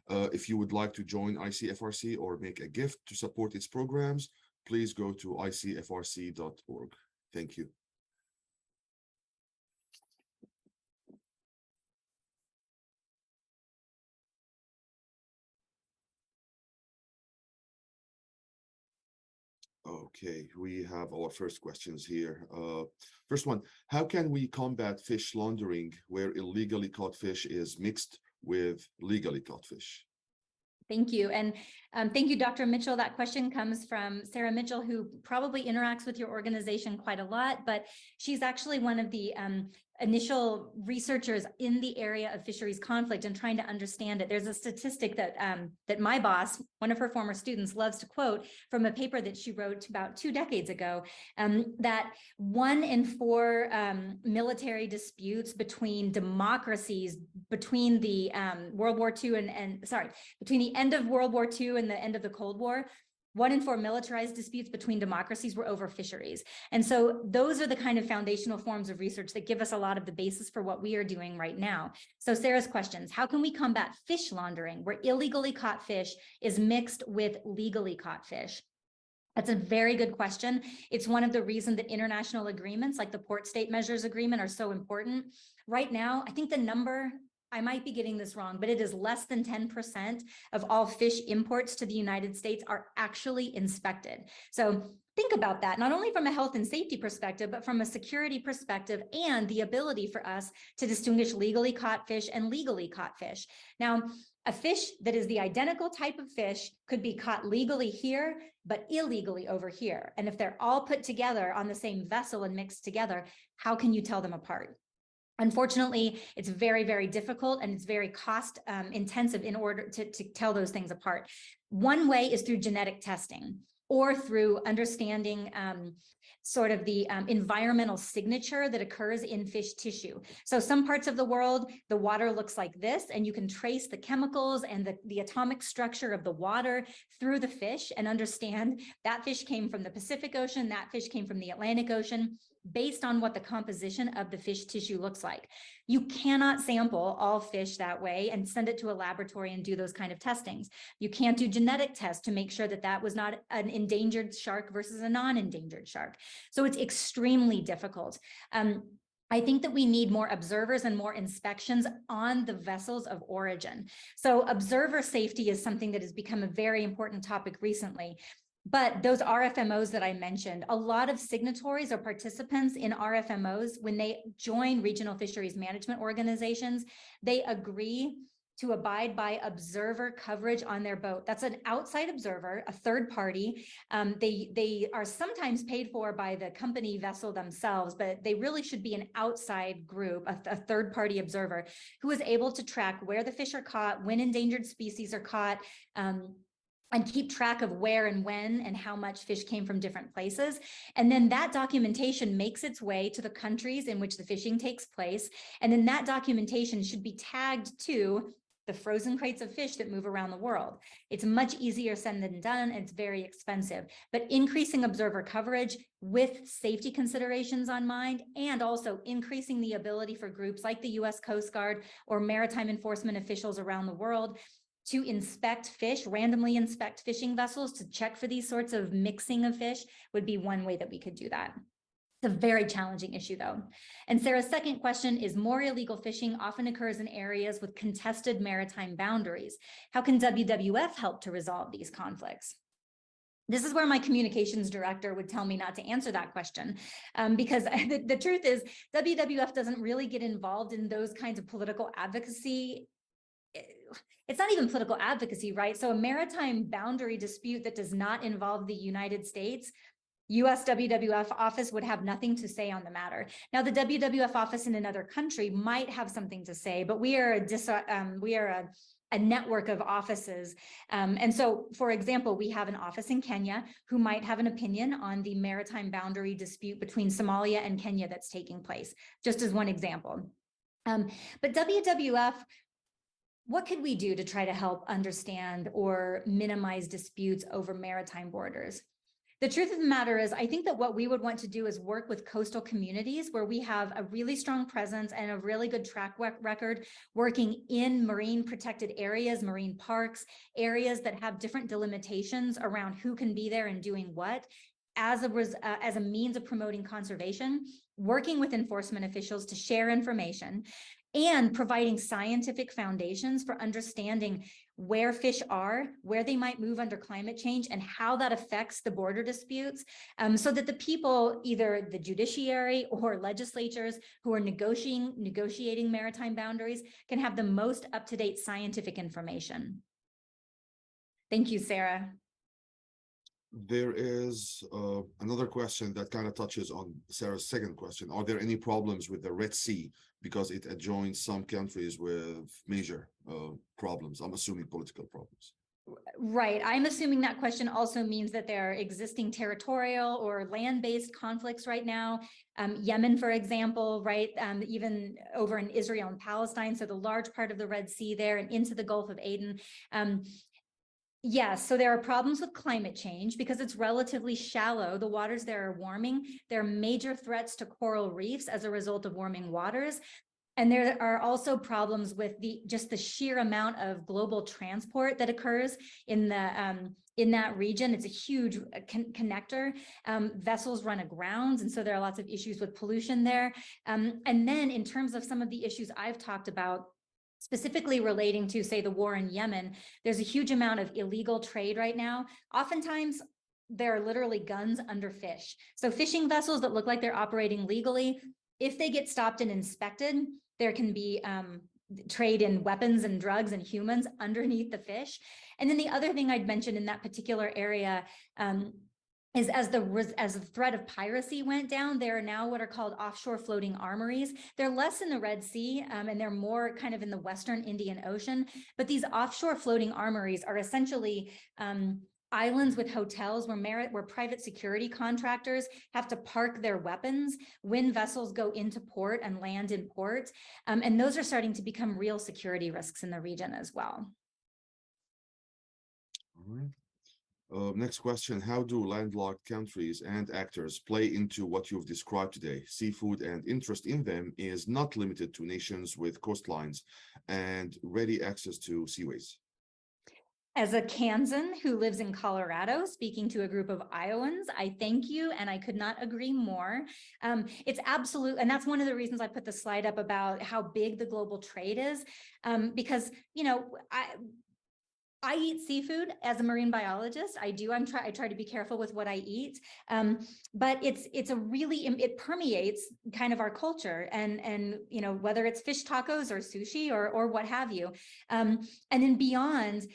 If you would like to join ICFRC or make a gift to support its programs, please go to icfrc.org. Thank you. Okay, we have our first questions here. First one, how can we combat fish laundering where illegally caught fish is mixed with legally caught fish? Thank you. And thank you, Dr. Mitchell. That question comes from Sarah Mitchell, who probably interacts with your organization quite a lot, but she's actually one of the initial researchers in the area of fisheries conflict and trying to understand it. There's a statistic that that my boss, one of her former students, loves to quote from a paper that she wrote about 2 decades ago, that 1 in 4 military disputes between democracies between the World War II between the end of World War II and the end of the Cold War, 1 in 4 militarized disputes between democracies were over fisheries. And so those are the kind of foundational forms of research that give us a lot of the basis for what we are doing right now. So Sarah's questions, how can we combat fish laundering where illegally caught fish is mixed with legally caught fish? That's a very good question. It's one of the reasons that international agreements like the Port State Measures Agreement are so important. Right now, I think the number, I might be getting this wrong, but it is less than 10% of all fish imports to the United States are actually inspected. So think about that, not only from a health and safety perspective, but from a security perspective and the ability for us to distinguish legally caught fish and legally caught fish. Now, a fish that is the identical type of fish could be caught legally here, but illegally over here. And if they're all put together on the same vessel and mixed together, how can you tell them apart? Unfortunately, it's very, very difficult and it's very cost intensive in order to tell those things apart. One way is through genetic testing or through understanding sort of the environmental signature that occurs in fish tissue. So some parts of the world, the water looks like this, and you can trace the chemicals and the atomic structure of the water through the fish and understand that fish came from the Pacific Ocean, that fish came from the Atlantic Ocean, based on what the composition of the fish tissue looks like. You cannot sample all fish that way and send it to a laboratory and do those kind of testings. You can't do genetic tests to make sure that that was not an endangered shark versus a non-endangered shark. So it's extremely difficult. I think that we need more observers and more inspections on the vessels of origin. So observer safety is something that has become a very important topic recently. But those RFMOs that I mentioned, a lot of signatories or participants in RFMOs, when they join regional fisheries management organizations, they agree to abide by observer coverage on their boat. That's an outside observer, a third party. They are sometimes paid for by the company vessel themselves, but they really should be an outside group, a third party observer who is able to track where the fish are caught, when endangered species are caught, and keep track of where and when and how much fish came from different places. And then that documentation makes its way to the countries in which the fishing takes place. And then that documentation should be tagged to the frozen crates of fish that move around the world. It's much easier said than done. And it's very expensive, but increasing observer coverage with safety considerations on mind, and also increasing the ability for groups like the US Coast Guard or maritime enforcement officials around the world to inspect fish, randomly inspect fishing vessels to check for these sorts of mixing of fish would be one way that we could do that. It's a very challenging issue though. And Sarah's second question is, more illegal fishing often occurs in areas with contested maritime boundaries. How can WWF help to resolve these conflicts? This is where my communications director would tell me not to answer that question, because the truth is WWF doesn't really get involved in those kinds of political advocacy. It's not even political advocacy, right? So a maritime boundary dispute that does not involve the United States, US WWF office would have nothing to say on the matter. Now, the WWF office in another country might have something to say, but we are a network of offices. And so, for example, we have an office in Kenya who might have an opinion on the maritime boundary dispute between Somalia and Kenya that's taking place, just as one example. But WWF, what could we do to try to help understand or minimize disputes over maritime borders? The truth of the matter is, I think that what we would want to do is work with coastal communities where we have a really strong presence and a really good track record working in marine protected areas, marine parks, areas that have different delimitations around who can be there and doing what, as a means of promoting conservation, working with enforcement officials to share information, and providing scientific foundations for understanding where fish are, where they might move under climate change, and how that affects the border disputes, so that the people, either the judiciary or legislatures who are negotiating maritime boundaries, can have the most up-to-date scientific information. Thank you, Sarah. There is another question that kind of touches on Sarah's second question. Are there any problems with the Red Sea because it adjoins some countries with major problems? I'm assuming political problems. Right. I'm assuming that question also means that there are existing territorial or land-based conflicts right now. Yemen, for example, right? Even over in Israel and Palestine. So the large part of the Red Sea there and into the Gulf of Aden. Yes, so there are problems with climate change because it's relatively shallow. The waters there are warming. There are major threats to coral reefs as a result of warming waters. And there are also problems with just the sheer amount of global transport that occurs in that region. It's a huge connector. Vessels run aground, and so there are lots of issues with pollution there. And then in terms of some of the issues I've talked about, specifically relating to, say, the war in Yemen, there's a huge amount of illegal trade right now. Oftentimes, there are literally guns under fish. So fishing vessels that look like they're operating legally, if they get stopped and inspected, there can be trade in weapons and drugs and humans underneath the fish. And then the other thing I'd mention in that particular area, is as the threat of piracy went down, there are now what are called offshore floating armories. They're less in the Red Sea, and they're more kind of in the Western Indian Ocean. But these offshore floating armories are essentially islands with hotels where private security contractors have to park their weapons when vessels go into port and land in port. And those are starting to become real security risks in the region as well. All right. Next question, how do landlocked countries and actors play into what you've described today? Seafood and interest in them is not limited to nations with coastlines and ready access to seaways. As a Kansan who lives in Colorado, speaking to a group of Iowans, I thank you, and I could not agree more. It's absolute, and that's one of the reasons I put the slide up about how big the global trade is, because, you know, I eat seafood as a marine biologist. I do. I try to be careful with what I eat, but it permeates kind of our culture, and you know, whether it's fish tacos or sushi or what have you, and then beyond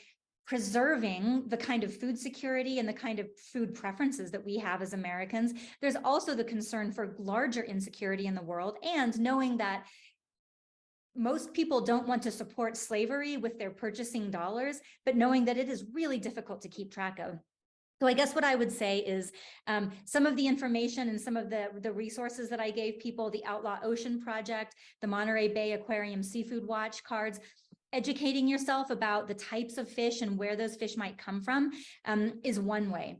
preserving the kind of food security and the kind of food preferences that we have as Americans, there's also the concern for larger insecurity in the world, and knowing that most people don't want to support slavery with their purchasing dollars, but knowing that it is really difficult to keep track of. So I guess what I would say is some of the information and some of the resources that I gave people, the Outlaw Ocean Project, the Monterey Bay Aquarium Seafood Watch cards, educating yourself about the types of fish and where those fish might come from is one way.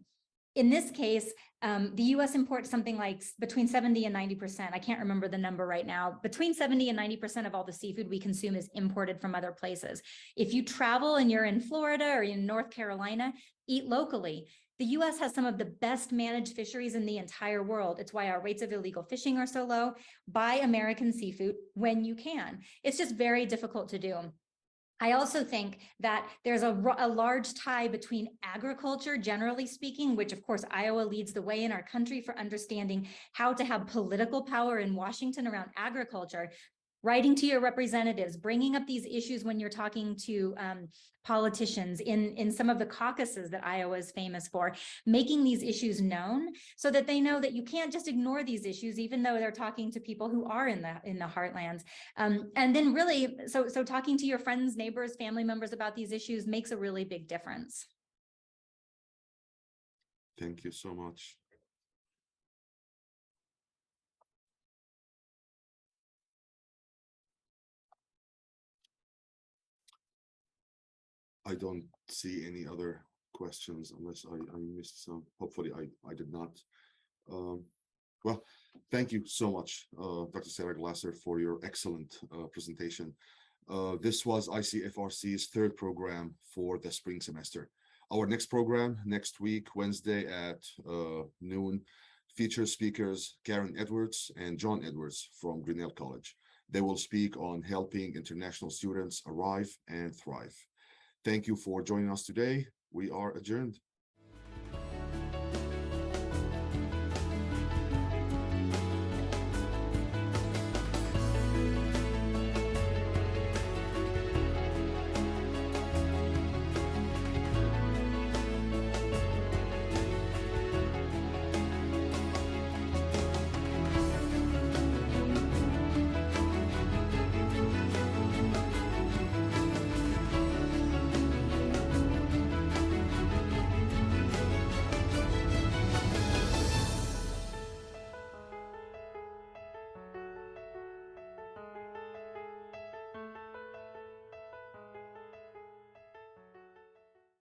In this case, the US imports something like between 70 and 90%. I can't remember the number right now. Between 70 and 90% of all the seafood we consume is imported from other places. If you travel and you're in Florida or in North Carolina, eat locally. The US has some of the best managed fisheries in the entire world. It's why our rates of illegal fishing are so low. Buy American seafood when you can. It's just very difficult to do. I also think that there's a large tie between agriculture, generally speaking, which of course Iowa leads the way in our country for understanding how to have political power in Washington around agriculture, writing to your representatives, bringing up these issues when you're talking to politicians in some of the caucuses that Iowa is famous for, making these issues known so that they know that you can't just ignore these issues, even though they're talking to people who are in the heartlands. And then really, so talking to your friends, neighbors, family members about these issues makes a really big difference. Thank you so much. I don't see any other questions unless I missed some. Hopefully I did not. Well, thank you so much, Dr. Sarah Glasser, for your excellent presentation. This was ICFRC's third program for the spring semester. Our next program next week, Wednesday at noon, features speakers Karen Edwards and John Edwards from Grinnell College. They will speak on helping international students arrive and thrive. Thank you for joining us today. We are adjourned.